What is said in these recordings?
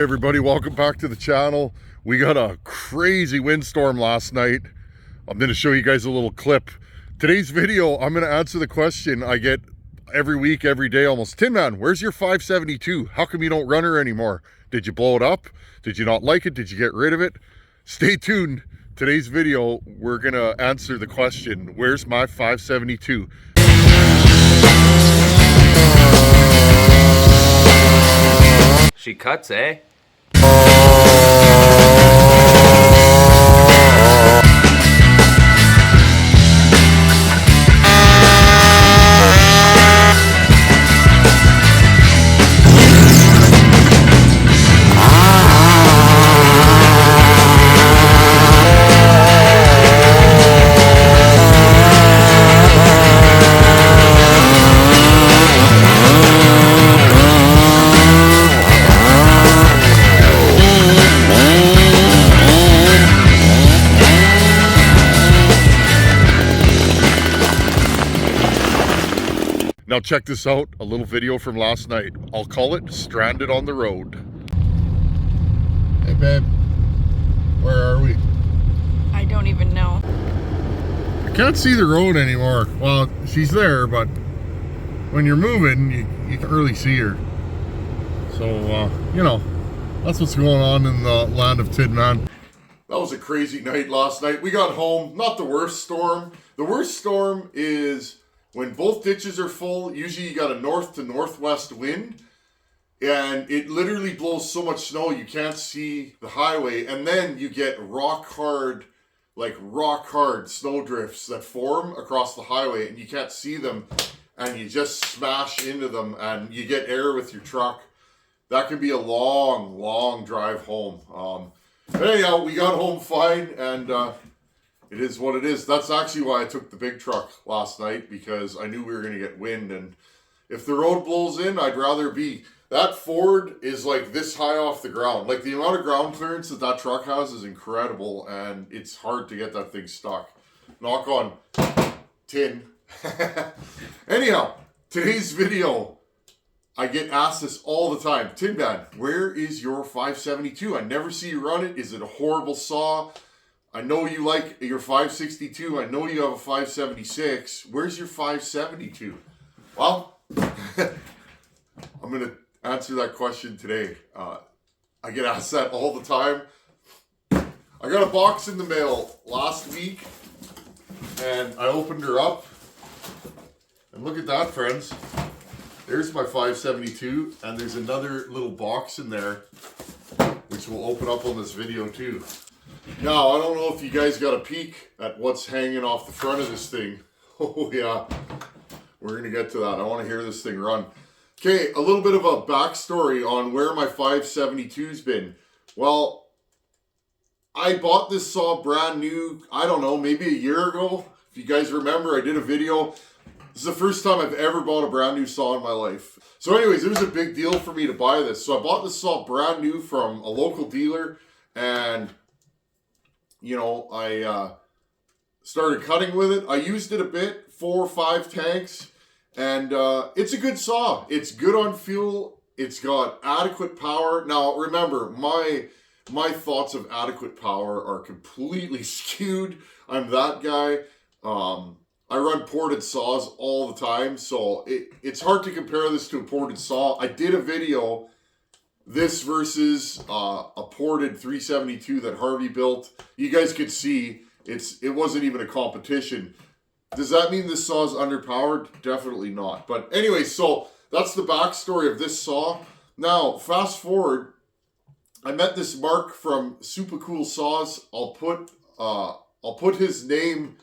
Everybody, welcome back to the channel. We got a crazy windstorm last night. I'm going to show you guys a little clip. Today's video, I'm going to answer the question I get every week, every day almost. Tinman, where's your 572? How come you don't run her anymore? Did you blow it up? Did you not like it? Did you get rid of it? Stay tuned. Today's video, we're going to answer the question, where's my 572? She cuts, eh? Now check this out, a little video from last night. I'll call it Stranded on the Road. Hey babe, where are we? I don't even know. I can't see the road anymore. Well, she's there, but when you're moving, you can't really see her. So, you know, that's what's going on in the land of Tinman. That was a crazy night last night. We got home, not the worst storm. The worst storm is when both ditches are full. Usually you got a north to northwest wind, and it literally blows so much snow you can't see the highway, and then you get rock hard snow drifts that form across the highway, and you can't see them, and you just smash into them, and you get air with your truck. That can be a long drive home. But anyhow, we got home fine, and it is what it is. That's actually why I took the big truck last night, because I knew we were going to get wind, and if the road blows in, I'd rather be... That Ford is like this high off the ground. Like, the amount of ground clearance that truck has is incredible, and it's hard to get that thing stuck. Knock on tin. Anyhow, today's video, I get asked this all the time. Tinman, where is your 572? I never see you run it. Is it a horrible saw? I know you like your 562. I know you have a 576. Where's your 572? Well, I'm going to answer that question today. I get asked that all the time. I got a box in the mail last week, and I opened her up. And look at that, friends. There's my 572, and there's another little box in there, which we'll open up on this video too. Now, I don't know if you guys got a peek at what's hanging off the front of this thing. Oh yeah, we're going to get to that. I want to hear this thing run. Okay, a little bit of a backstory on where my 572's been. Well, I bought this saw brand new, I don't know, maybe a year ago. If you guys remember, I did a video. This is the first time I've ever bought a brand new saw in my life. So anyways, it was a big deal for me to buy this. So I bought this saw brand new from a local dealer, and you know, I started cutting with it. I used it a bit, 4 or 5 tanks, and it's a good saw. It's good on fuel. It's got adequate power. Now, remember, my thoughts of adequate power are completely skewed. I'm that guy. I run ported saws all the time, so it's hard to compare this to a ported saw. I did a video, this versus a ported 372 that Harvey built. You guys could see it wasn't even a competition. Does that mean this saw is underpowered? Definitely not. But anyway, so that's the backstory of this saw. Now, fast forward, I met this Mark from Super Cool Saws. I'll put his name.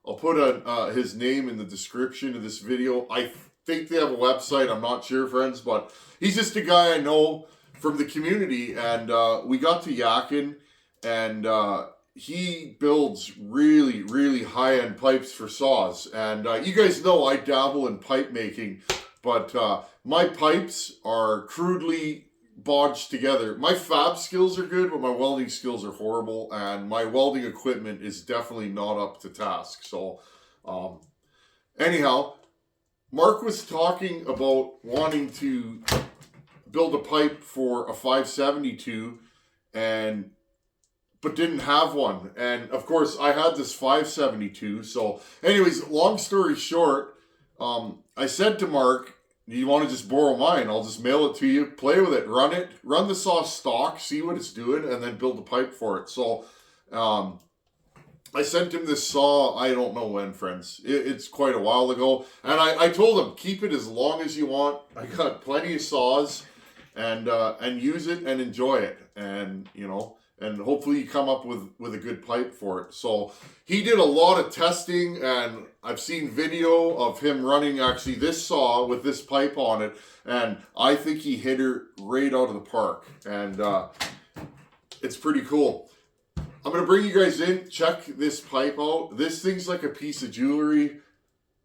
I'll put his name in the description of this video. I think they have a website. I'm not sure, friends, but he's just a guy I know from the community, and we got to yakking, and he builds really high-end pipes for saws. And you guys know I dabble in pipe making, but my pipes are crudely bodged together. My fab skills are good, but my welding skills are horrible, and my welding equipment is definitely not up to task. So anyhow, Mark was talking about wanting to build a pipe for a 572 but didn't have one. And of course I had this 572. So anyways, long story short, I said to Mark, do you want to just borrow mine? I'll just mail it to you, play with it, run the saw stock, see what it's doing, and then build a pipe for it. So I sent him this saw, I don't know when, friends. It's quite a while ago. And I told him, keep it as long as you want. I got plenty of saws, and use it and enjoy it. And, you know, and hopefully you come up with a good pipe for it. So he did a lot of testing, and I've seen video of him running actually this saw with this pipe on it. And I think he hit her right out of the park. And it's pretty cool. I'm going to bring you guys in, check this pipe out. This thing's like a piece of jewelry.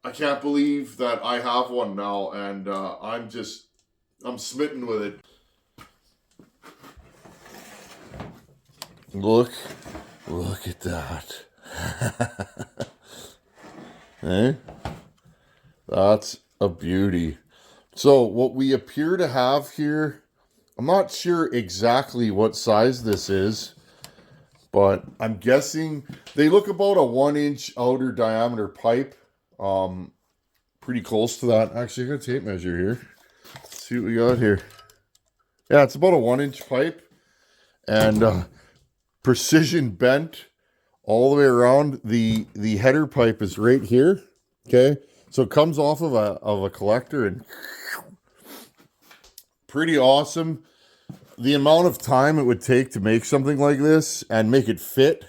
I can't believe that I have one now, and I'm smitten with it. Look at that. Eh? That's a beauty. So what we appear to have here, I'm not sure exactly what size this is, but I'm guessing they look about a 1-inch outer diameter pipe. Pretty close to that. Actually, I got a tape measure here. Let's see what we got here. Yeah, it's about a 1-inch pipe. And precision bent all the way around. The header pipe is right here. Okay. So it comes off of a collector, and pretty awesome. The amount of time it would take to make something like this and make it fit.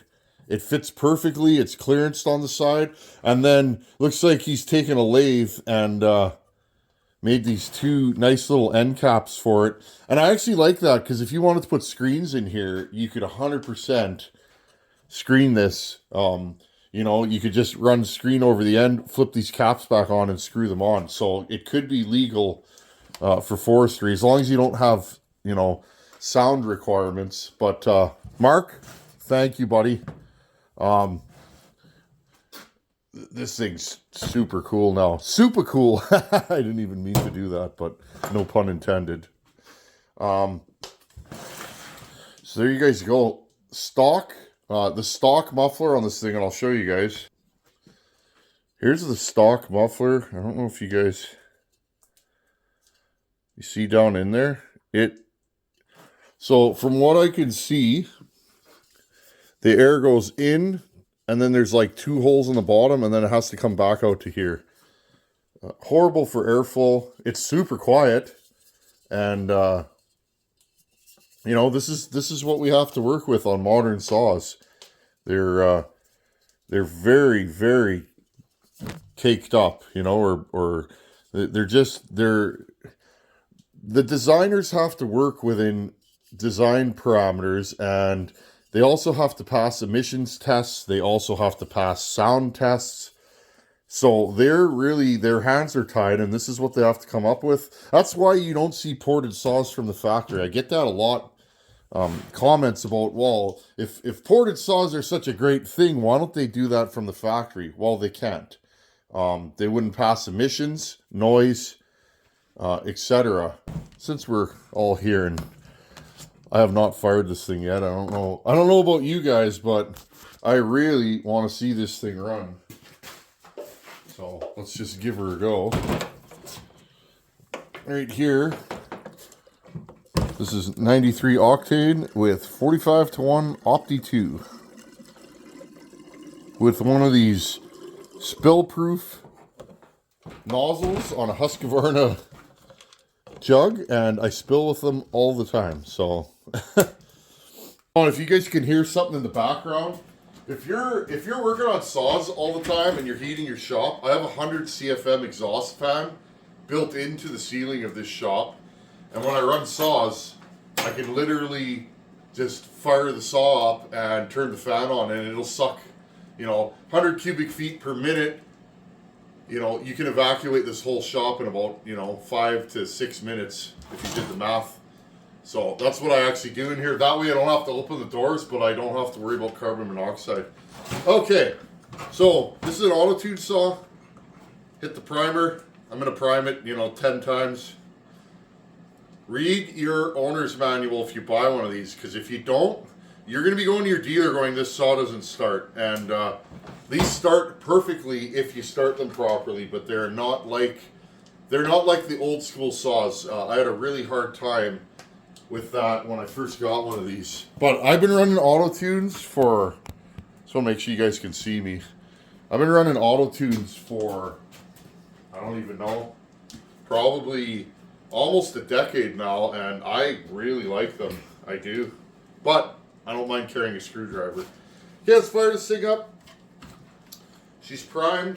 It fits perfectly. It's clearanced on the side. And then looks like he's taken a lathe and made these two nice little end caps for it. And I actually like that, because if you wanted to put screens in here, you could 100% screen this. You know, you could just run screen over the end, flip these caps back on, and screw them on. So it could be legal for forestry, as long as you don't have, you know, sound requirements. But Mark, thank you, buddy. This thing's super cool now. Super cool. I didn't even mean to do that, but no pun intended. So there you guys go. Stock, the stock muffler on this thing, and I'll show you guys. Here's the stock muffler. I don't know if you see down in there. So from what I can see, the air goes in, and then there's like 2 holes in the bottom, and then it has to come back out to here. Horrible for airflow. It's super quiet, and you know, this is what we have to work with on modern saws. They're very, very caked up, you know, or the designers have to work within design parameters, and they also have to pass emissions tests. They also have to pass sound tests. So their hands are tied, and this is what they have to come up with. That's why you don't see ported saws from the factory. I get that a lot. Comments about, well, if ported saws are such a great thing, why don't they do that from the factory? Well, they can't. They wouldn't pass emissions, noise, etc. Since we're all here, and I have not fired this thing yet. I don't know about you guys, but I really want to see this thing run. So let's just give her a go. Right here, this is 93 octane with 45:1 Opti 2. With one of these spill-proof nozzles on a Husqvarna jug, and I spill with them all the time. So if you guys can hear something in the background, if you're working on saws all the time and you're heating your shop, I have a 100 CFM exhaust fan built into the ceiling of this shop, and when I run saws, I can literally just fire the saw up and turn the fan on, and it'll suck, you know, 100 cubic feet per minute. You know, you can evacuate this whole shop in about, you know, 5 to 6 minutes if you did the math. So that's what I actually do in here. That way I don't have to open the doors, but I don't have to worry about carbon monoxide. Okay, so this is an auto-tune saw. Hit the primer. I'm going to prime it, you know, 10 times. read your owner's manual if you buy one of these, because if you don't, you're going to be going to your dealer going, this saw doesn't start. And these start perfectly if you start them properly, but they're not like the old school saws. I had a really hard time with that when I first got one of these. But I've been running auto tunes for, so make sure you guys can see me. I've been running auto tunes for, I don't even know, probably almost a decade now, and I really like them. I do. But I don't mind carrying a screwdriver. Okay, let's fire this thing up. She's primed.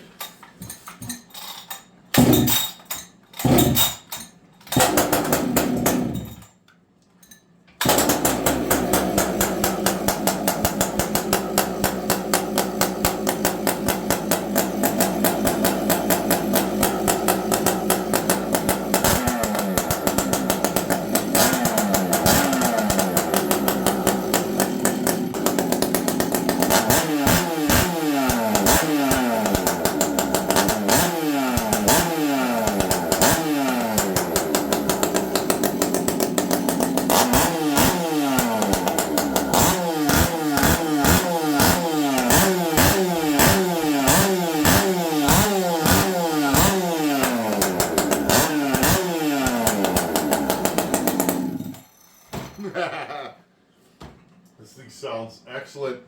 This thing sounds excellent.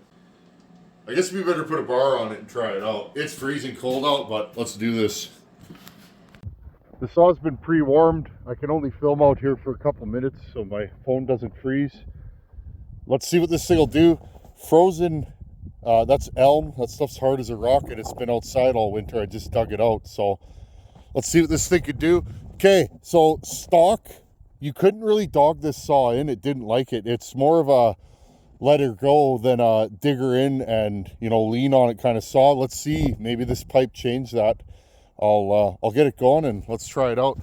I guess we better put a bar on it and try it out. It's freezing cold out, but let's do this. The saw's been pre-warmed. I can only film out here for a couple minutes so my phone doesn't freeze. Let's see what this thing will do. Frozen, that's elm. That stuff's hard as a rock, and it's been outside all winter. I just dug it out, so let's see what this thing could do. Okay, so stock, you couldn't really dog this saw in. It didn't like it. It's more of a let her go than a dig her in and, you know, lean on it kind of saw. Let's see, maybe this pipe changed that. I'll get it going and let's try it out.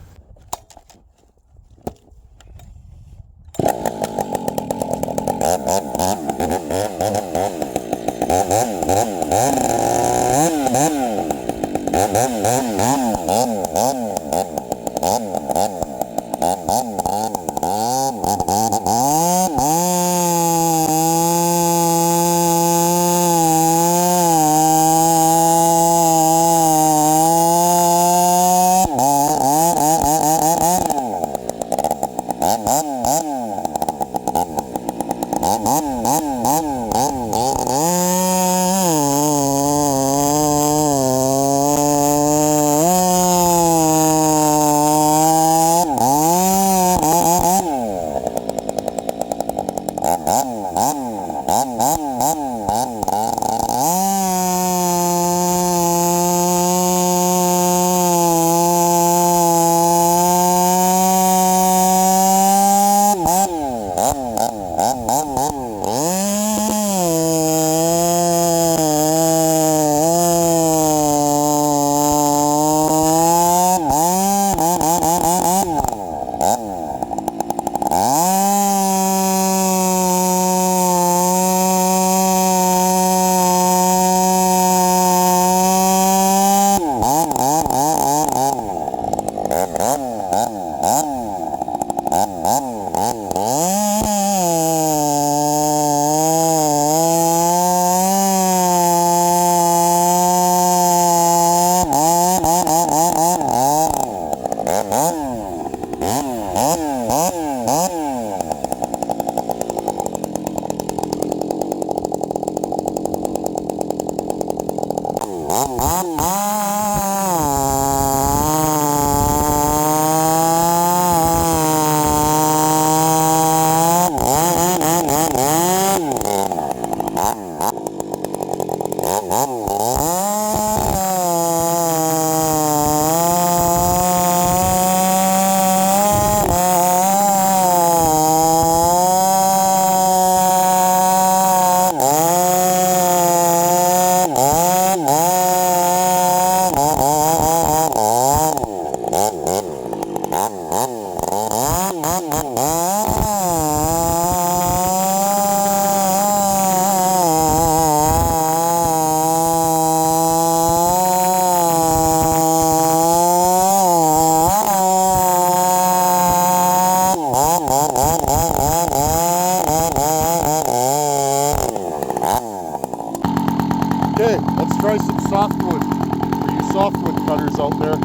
try some softwood for you softwood cutters out there.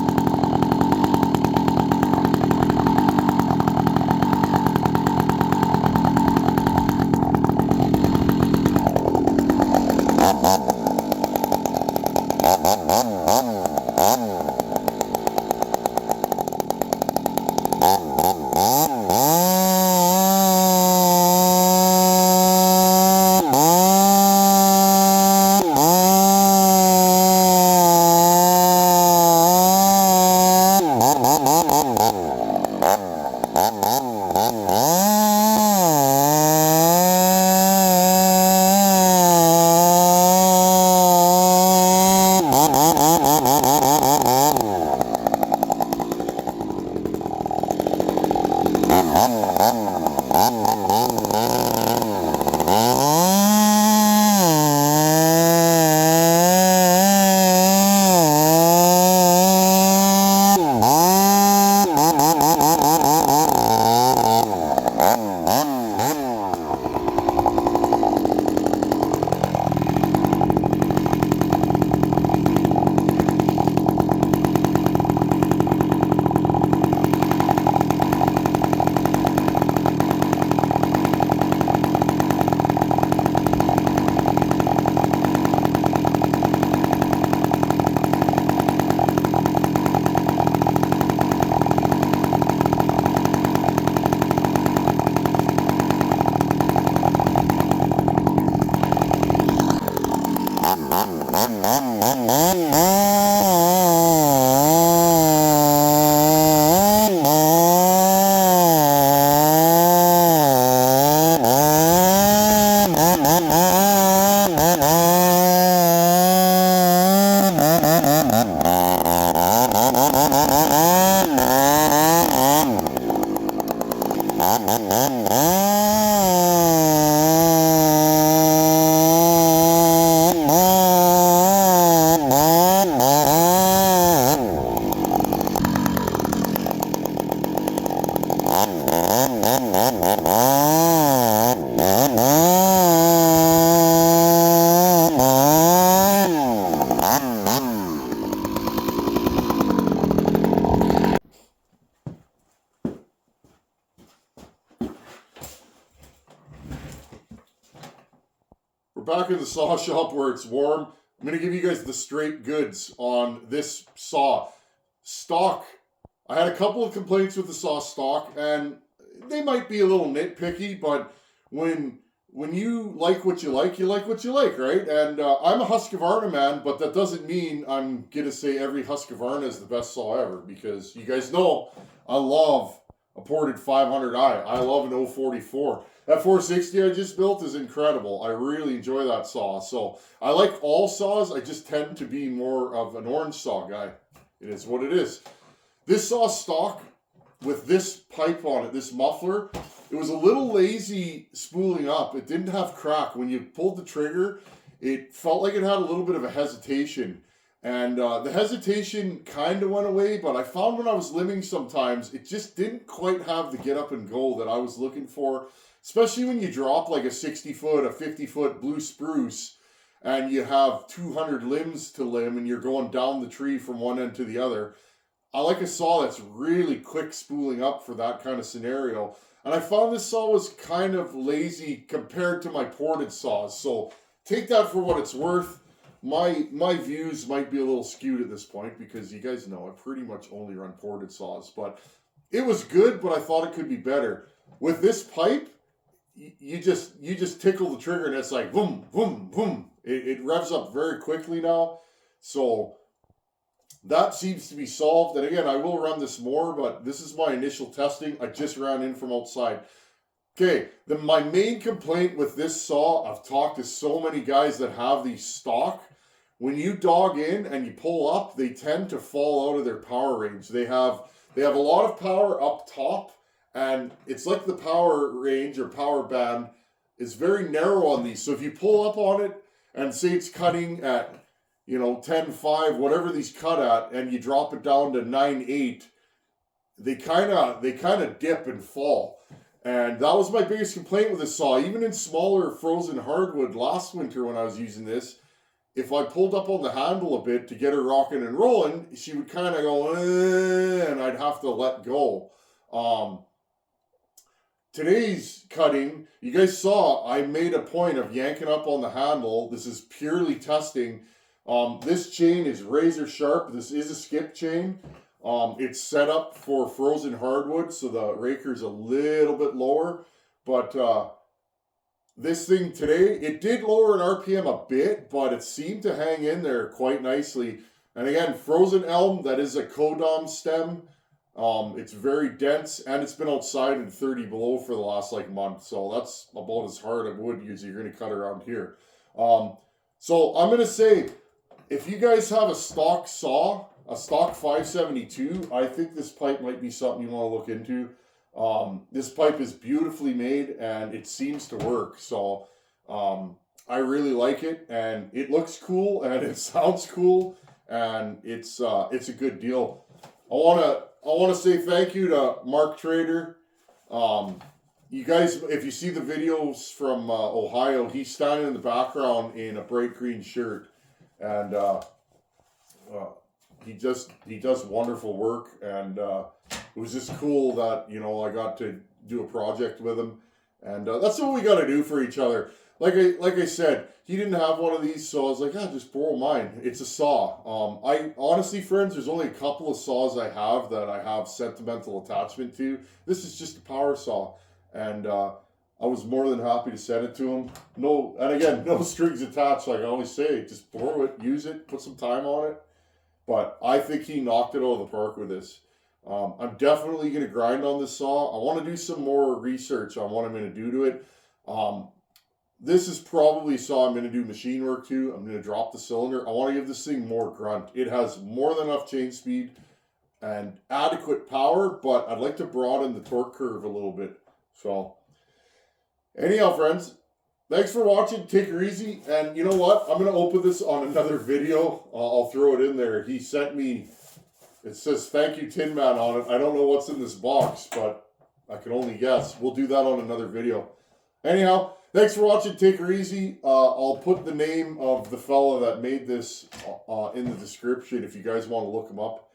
Back in the saw shop where it's warm. I'm going to give you guys the straight goods on this saw. Stock. I had a couple of complaints with the saw stock, and they might be a little nitpicky, but when you like what you like what you like, right? And I'm a Husqvarna man, but that doesn't mean I'm going to say every Husqvarna is the best saw ever, because you guys know I love a ported 500i. I love an 044. That 460 I just built is incredible. I really enjoy that saw. So I like all saws. I just tend to be more of an orange saw guy. It is what it is. This saw stock with this pipe on it, this muffler, it was a little lazy spooling up. It didn't have crack. When you pulled the trigger, it felt like it had a little bit of a hesitation. And the hesitation kind of went away, but I found when I was limbing sometimes, it just didn't quite have the get up and go that I was looking for. Especially when you drop like a 60-foot, a 50-foot blue spruce, and you have 200 limbs to limb, and you're going down the tree from one end to the other. I like a saw that's really quick spooling up for that kind of scenario. And I found this saw was kind of lazy compared to my ported saws. So take that for what it's worth. My views might be a little skewed at this point, because you guys know I pretty much only run ported saws. But it was good, but I thought it could be better. With this pipe, you just tickle the trigger and it's like boom, boom, boom. It revs up very quickly now. So that seems to be solved. And again, I will run this more, but this is my initial testing. I just ran in from outside. Okay, my main complaint with this saw, I've talked to so many guys that have these stock. When you dog in and you pull up, they tend to fall out of their power range. They have a lot of power up top. And it's like the power range or power band is very narrow on these. So if you pull up on it and say it's cutting at, 10.5, whatever these cut at, and you drop it down to 9.8, they kind of dip and fall. And that was my biggest complaint with this saw. Even in smaller frozen hardwood last winter when I was using this, if I pulled up on the handle a bit to get her rocking and rolling, she would kind of go, and I'd have to let go. Today's cutting, you guys saw, I made a point of yanking up on the handle. This is purely testing. This chain is razor sharp. This is a skip chain. It's set up for frozen hardwood, so the raker's a little bit lower. But this thing today, it did lower an RPM a bit, but it seemed to hang in there quite nicely. And again, frozen elm, that is a Kodam stem. It's very dense, and it's been outside in 30 below for the last like month, so that's about as hard a wood as you're going to cut around here. So I'm going to say, if you guys have a stock saw, a stock 572, I think this pipe might be something you want to look into. This pipe is beautifully made, and it seems to work, so I really like it, and it looks cool, and it sounds cool, and it's a good deal. I want to say thank you to Mark Trader. You guys, if you see the videos from Ohio, he's standing in the background in a bright green shirt, and he does wonderful work, and it was just cool that, you know, I got to do a project with him, and that's what we got to do for each other. Like I said, he didn't have one of these, so I was like, just borrow mine. It's a saw. I honestly, friends, there's only a couple of saws I have that I have sentimental attachment to. This is just a power saw, and I was more than happy to send it to him. And again, no strings attached, like I always say. Just borrow it, use it, put some time on it. But I think he knocked it out of the park with this. I'm definitely going to grind on this saw. I want to do some more research on what I'm going to do to it. This is probably a saw I'm going to do machine work to. I'm going to drop the cylinder. I want to give this thing more grunt. It has more than enough chain speed and adequate power, but I'd like to broaden the torque curve a little bit. So, anyhow, friends, thanks for watching. Take her easy. And you know what? I'm going to open this on another video. I'll throw it in there. He sent me, it says thank you Tinman on it. I don't know what's in this box, but I can only guess. We'll do that on another video. Anyhow, thanks for watching. Take her easy. I'll put the name of the fella that made this in the description if you guys want to look him up.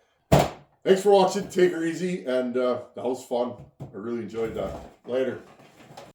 Thanks for watching. Take her easy. And that was fun. I really enjoyed that. Later.